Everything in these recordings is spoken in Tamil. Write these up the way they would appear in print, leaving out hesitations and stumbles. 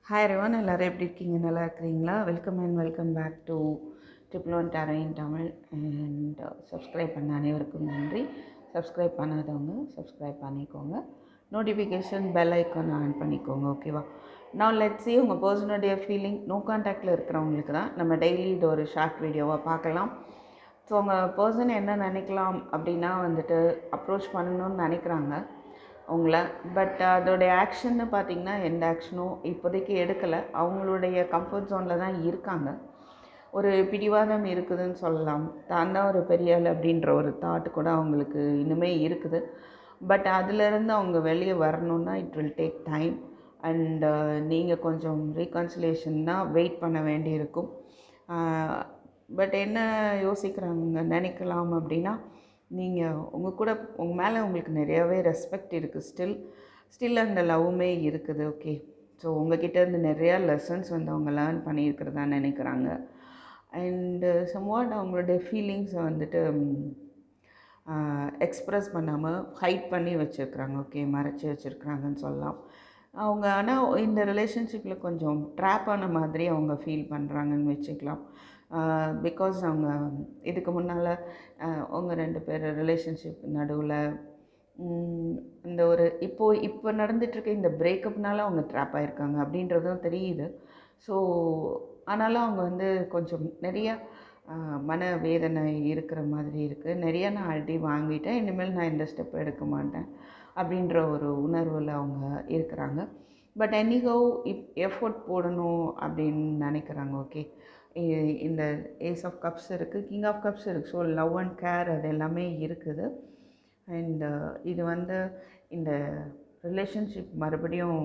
ஹாய் எவ்ரிவன், எல்லோரும் எப்படி இருக்கீங்க? நல்லா இருக்கிறீங்களா? Welcome back to triple one tarot in Tamil. And subscribe பண்ண அனைவருக்கும் நன்றி. சப்ஸ்கிரைப் பண்ணாதவங்க சப்ஸ்கிரைப் பண்ணிக்கோங்க. நோட்டிஃபிகேஷன் பெல் ஐக்கான் ஆன் பண்ணிக்கோங்க. ஓகேவா? நான் லெட்ஸ் see உங்கள் பர்சனுடைய ஃபீலிங். நோ கான்டாக்டில் இருக்கிறவங்களுக்கு தான் நம்ம டெய்லி இது ஒரு ஷார்ட் வீடியோவாக பார்க்கலாம். ஸோ உங்கள் பர்சன் என்ன நினைக்கலாம் அப்படின்னா வந்துட்டு அப்ரோச் பண்ணணும்னு நினைக்கிறாங்க அவங்கள. பட் அதோடைய ஆக்ஷன்னு பார்த்திங்கன்னா எந்த ஆக்ஷனும் இப்போதைக்கு எடுக்கலை. அவங்களுடைய கம்ஃபர்ட் ஜோனில் தான் இருக்காங்க. ஒரு பிடிவாதம் இருக்குதுன்னு சொல்லலாம். தான் தான் ஒரு பெரிய ஆள் அப்படின்ற ஒரு தாட் கூட அவங்களுக்கு இன்னுமே இருக்குது. பட் அதிலேருந்து அவங்க வெளியே வரணுன்னா it will take time. And நீங்கள் கொஞ்சம் ரீகன்சிலேஷன் தான் வெயிட் பண்ண வேண்டியிருக்கும். பட் என்ன யோசிக்கிறாங்க நினைக்கலாம் அப்படின்னா, நீங்கள் உங்கள் கூட உங்கள் மேலே உங்களுக்கு நிறையாவே ரெஸ்பெக்ட் இருக்குது. ஸ்டில் அந்த லவ்வுமே இருக்குது. ஓகே. ஸோ உங்ககிட்டேருந்து நிறையா லெசன்ஸ் வந்து அவங்க லேர்ன் பண்ணியிருக்கிறதா நினைக்கிறாங்க. அண்டு சம்வாட் அவங்களுடைய ஃபீலிங்ஸை வந்துட்டு எக்ஸ்ப்ரெஸ் பண்ணாமல் ஹைட் பண்ணி வச்சுருக்குறாங்க. ஓகே, மறைச்சி வச்சுருக்குறாங்கன்னு சொல்லலாம். அவங்க ஆனால் இந்த ரிலேஷன்ஷிப்பில் கொஞ்சம் ட்ராப் ஆன மாதிரி அவங்க ஃபீல் பண்ணுறாங்கன்னு வச்சுக்கலாம். பிகாஸ் அவங்க இதுக்கு முன்னால் அவங்க 2 பேர் ரிலேஷன்ஷிப் நடுவில் இந்த ஒரு இப்போ நடந்துகிட்ருக்க இந்த பிரேக்கப்னால அவங்க ட்ராப் ஆகிருக்காங்க அப்படின்றதும் தெரியுது. ஸோ ஆனாலும் அவங்க வந்து கொஞ்சம் நிறையா மன வேதனை இருக்கிற மாதிரி இருக்குது. நிறையா நான் அடி வாங்கிட்டேன், இனிமேல் நான் இந்த ஸ்டெப் எடுக்க மாட்டேன் அப்படின்ற ஒரு உணர்வில் அவங்க இருக்கிறாங்க. பட் எனிஹவ் எஃபோர்ட் போடணும் அப்படின்னு நினைக்கிறாங்க. ஓகே, இந்த ஏஸ் ஆஃப் கப்ஸ் இருக்குது, கிங் ஆஃப் கப்ஸ் இருக்குது. ஸோ லவ் அண்ட் கேர் அது எல்லாமே இருக்குது. அண்டு இது வந்து இந்த ரிலேஷன்ஷிப் மறுபடியும்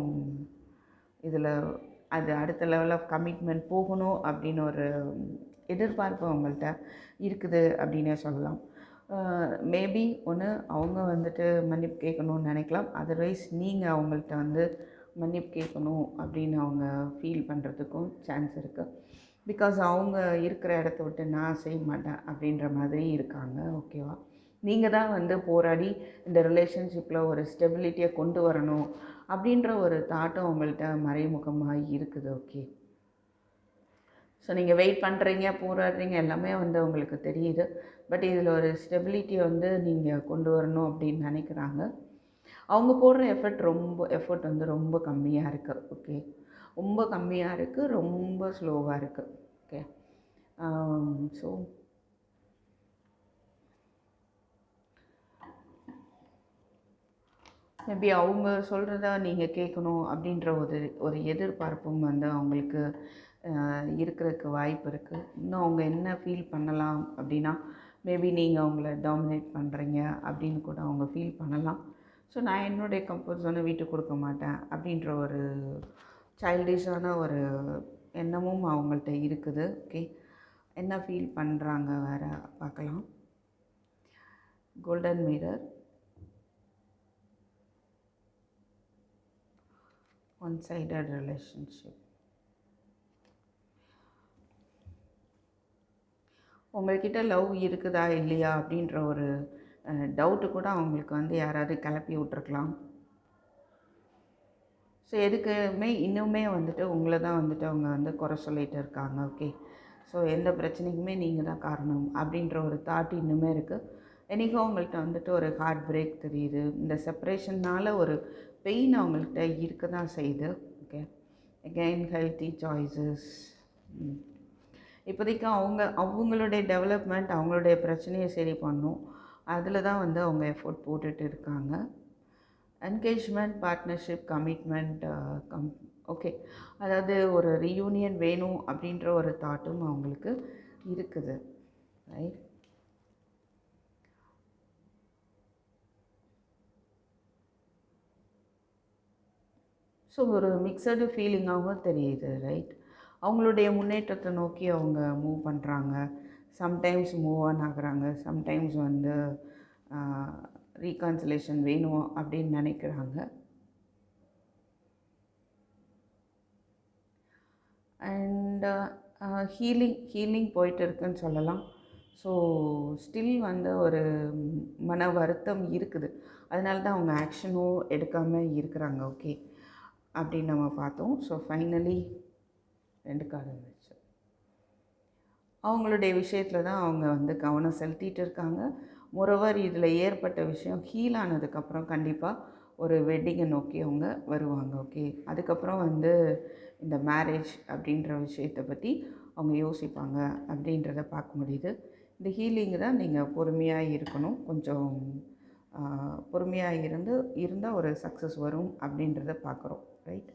இதில் அது அடுத்த லெவல் ஆஃப் கமிட்மெண்ட் போகணும் அப்படின்னு ஒரு எதிர்பார்ப்பு அவங்கள்ட்ட இருக்குது அப்படின்னே சொல்லலாம். மேபி ஒன்று அவங்க வந்துட்டு மன்னிப்பு கேட்கணும்னு நினைக்கலாம். அதர்வைஸ் நீங்கள் அவங்கள்ட்ட வந்து மன்னிப்பு கேட்கணும் அப்படின்னு அவங்க ஃபீல் பண்ணுறதுக்கும் சான்ஸ் இருக்குது. பிகாஸ் அவங்க இருக்கிற இடத்த விட்டு நான் செய்ய மாட்டேன் அப்படின்ற மாதிரி இருக்காங்க. ஓகேவா? நீங்கள் தான் வந்து போராடி இந்த ரிலேஷன்ஷிப்பில் ஒரு ஸ்டெபிலிட்டியை கொண்டு வரணும் அப்படின்ற ஒரு தாட்டும் அவங்கள்ட்ட மறைமுகமாக இருக்குது. ஓகே. ஸோ நீங்கள் வெயிட் பண்ணுறீங்க, போராடுறீங்க, எல்லாமே வந்து உங்களுக்கு தெரியுது. பட் இதில் ஒரு ஸ்டெபிலிட்டியை வந்து நீங்கள் கொண்டு வரணும் அப்படின்னு நினைக்கிறாங்க. அவங்க போடுற எஃபர்ட் வந்து ரொம்ப கம்மியாக இருக்குது. ஓகே, ரொம்ப கம்மியாக இருக்குது, ரொம்ப ஸ்லோவாக இருக்குது. ஓகே. ஸோ மேபி அவங்க சொல்கிறத நீங்கள் கேட்கணும் அப்படின்ற ஒரு எதிர்பார்ப்பும் வந்து அவங்களுக்கு இருக்கிறதுக்கு வாய்ப்பு இருக்குது. இன்னும் அவங்க என்ன ஃபீல் பண்ணலாம் அப்படின்னா, மேபி நீங்கள் அவங்கள டாமினேட் பண்ணுறீங்க அப்படின்னு கூட அவங்க ஃபீல் பண்ணலாம். ஸோ நான் என்னுடைய கம்ஃபர்ட் ஜோனை விட்டு கொடுக்க மாட்டேன் அப்படின்ற ஒரு சைல்டிஷான ஒரு எண்ணமும் அவங்கள்ட்ட இருக்குது. ஓகே, என்ன ஃபீல் பண்ணுறாங்க வேறு பார்க்கலாம். Golden mirror, one sided relationship. உங்கள்கிட்ட லவ் இருக்குதா இல்லையா அப்படின்ற ஒரு டவுட்டு கூட அவங்களுக்கு வந்து யாராவது கிளப்பி விட்ருக்கலாம். ஸோ எதுக்குமே இன்னுமே வந்துட்டு உங்களை தான் வந்துட்டு அவங்க வந்து குறை சொல்லிகிட்டு இருக்காங்க. ஓகே, ஸோ எந்த பிரச்சனைக்குமே நீங்கள் தான் காரணம் அப்படின்ற ஒரு தாட் இன்னுமே இருக்குது. என்றைக்கும் அவங்கள்ட்ட வந்துட்டு ஒரு ஹார்ட் பிரேக் தெரியுது. இந்த செப்பரேஷன்னால் ஒரு பெயின் அவங்கள்ட்ட இருக்க தான் செய்யுது. Okay, again healthy choices. இப்போதைக்கு அவங்களுடைய டெவலப்மெண்ட், அவங்களுடைய பிரச்சனையை சரி பண்ணணும். அதில் தான் வந்து அவங்க எஃபோர்ட் போட்டுட்டு இருக்காங்க. என்கேஜ்மெண்ட், பார்ட்னர்ஷிப், கமிட்மெண்ட், ஓகே, அதாவது ஒரு ரீயூனியன் வேணும் அப்படின்ற ஒரு தாட்டும் அவங்களுக்கு இருக்குது. ரைட். ஸோ ஒரு மிக்சடு ஃபீலிங்காகவும் தெரியுது. ரைட். அவங்களுடைய முன்னேற்றத்தை நோக்கி அவங்க மூவ் பண்ணுறாங்க. சம்டைம்ஸ் மூவ் ஆன் ஆகுறாங்க, சம்டைம்ஸ் வந்து ரீகான்சிலேஷன் வேணும் அப்படின்னு நினைக்கிறாங்க. அண்டு ஹீலிங் போயிட்டு இருக்குன்னு சொல்லலாம். ஸோ ஸ்டில் வந்து ஒரு மன வருத்தம் இருக்குது. அதனால தான் அவங்க ஆக்ஷனும் எடுக்காமல் இருக்கிறாங்க. ஓகே, அப்படின்னு நம்ம பார்த்தோம். ஸோ ஃபைனலி 2 கார்டு வந்துச்சு. அவங்களுடைய விஷயத்தில் தான் அவங்க வந்து கவனம் செலுத்திட்டு இருக்காங்க. மோரோவர் இதில் ஏற்பட்ட விஷயம் ஹீல் ஆனதுக்கப்புறம் கண்டிப்பாக ஒரு வெட்டிங்கை நோக்கி அவங்க வருவாங்க. ஓகே, அதுக்கப்புறம் வந்து இந்த மேரேஜ் அப்படின்ற விஷயத்தை பற்றி அவங்க யோசிப்பாங்க அப்படின்றத பார்க்க முடியுது. இந்த ஹீலிங் தான் நீங்கள் பொறுமையாக இருக்கணும். கொஞ்சம் பொறுமையாக இருந்தால் ஒரு சக்ஸஸ் வரும் அப்படின்றத பார்க்குறோம். ரைட்.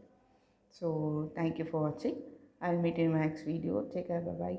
ஸோ தேங்க்யூ ஃபார் வாட்சிங். I will meet in my next video. Take care. By.